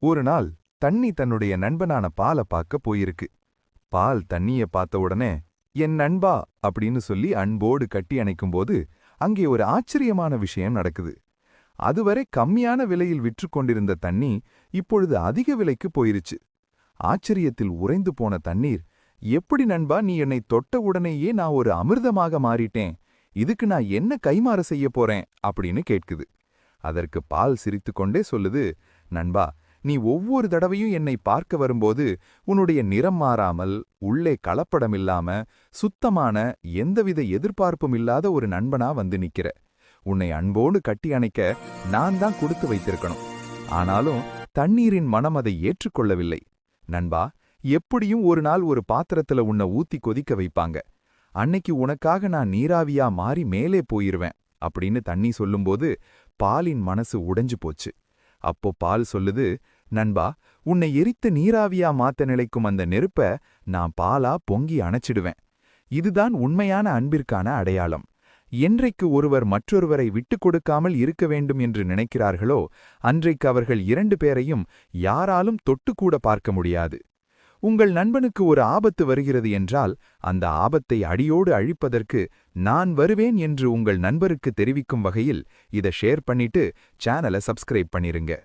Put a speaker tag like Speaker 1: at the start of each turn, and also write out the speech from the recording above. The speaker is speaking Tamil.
Speaker 1: ஒரு நாள் தண்ணி தன்னுடைய நண்பனான பாலை பார்க்க போயிருக்கு. பால் தண்ணிய பார்த்த உடனே என் நண்பா அப்படின்னு சொல்லி அன்போடு கட்டி அணைக்கும்போது அங்கே ஒரு ஆச்சரியமான விஷயம் நடக்குது. அதுவரை கம்மியான விலையில் விற்று கொண்டிருந்த தண்ணி இப்பொழுது அதிக விலைக்கு போயிருச்சு. ஆச்சரியத்தில் உறைந்து போன தண்ணீர், எப்படி நண்பா நீ என்னை தொட்ட உடனேயே நான் ஒரு அமிர்தமாக மாறிட்டேன், இதுக்கு நான் என்ன கைமாறு செய்ய போறேன் அப்படின்னு கேட்குது. அதற்கு பால் சிரித்துக்கொண்டே சொல்லுது, நண்பா, நீ ஒவ்வொரு தடவையும் என்னை பார்க்க வரும்போது உன்னுடைய நிறம் மாறாமல், உள்ளே கலப்படமில்லாம, சுத்தமான, எந்தவித எதிர்பார்ப்பும் இல்லாத ஒரு நண்பனா வந்து நிக்கிற. உன்னை அன்போடு கட்டி அணைக்க நான் தான் கொடுத்து வைத்திருக்கணும். ஆனாலும் தண்ணீரின் மனம் அதை ஏற்றுக்கொள்ளவில்லை. நண்பா, எப்படியும் ஒரு நாள் ஒரு பாத்திரத்துல உன்னை ஊத்தி கொதிக்க வைப்பாங்க. அன்னைக்கு உனக்காக நான் நீராவியா மாறி மேலே போயிருவேன் அப்படின்னு தண்ணி சொல்லும்போது பாலின் மனசு உடைஞ்சு போச்சு. அப்போ பால் சொல்லுது, நண்பா, உன்னை எரித்த நீராவியா மாத்த நிலைக்கும் அந்த நெருப்ப நான் பாலா பொங்கி அணைச்சிடுவேன். இதுதான் உண்மையான அன்பிற்கான அடையாளம். என்றைக்கு ஒருவர் மற்றொருவரை விட்டுக் கொடுக்காமல் இருக்க வேண்டும் என்று நினைக்கிறார்களோ அன்றைக்கு அவர்கள் 2 பேரையும் யாராலும் தொட்டுக்கூட பார்க்க முடியாது. உங்கள் நண்பனுக்கு ஒரு ஆபத்து வருகிறது என்றால் அந்த ஆபத்தை அடியோடு அழிப்பதற்கு நான் வருவேன் என்று உங்கள் நண்பருக்கு தெரிவிக்கும் வகையில் இதை ஷேர் பண்ணிட்டு சேனலை சப்ஸ்கிரைப் பண்ணிருங்க.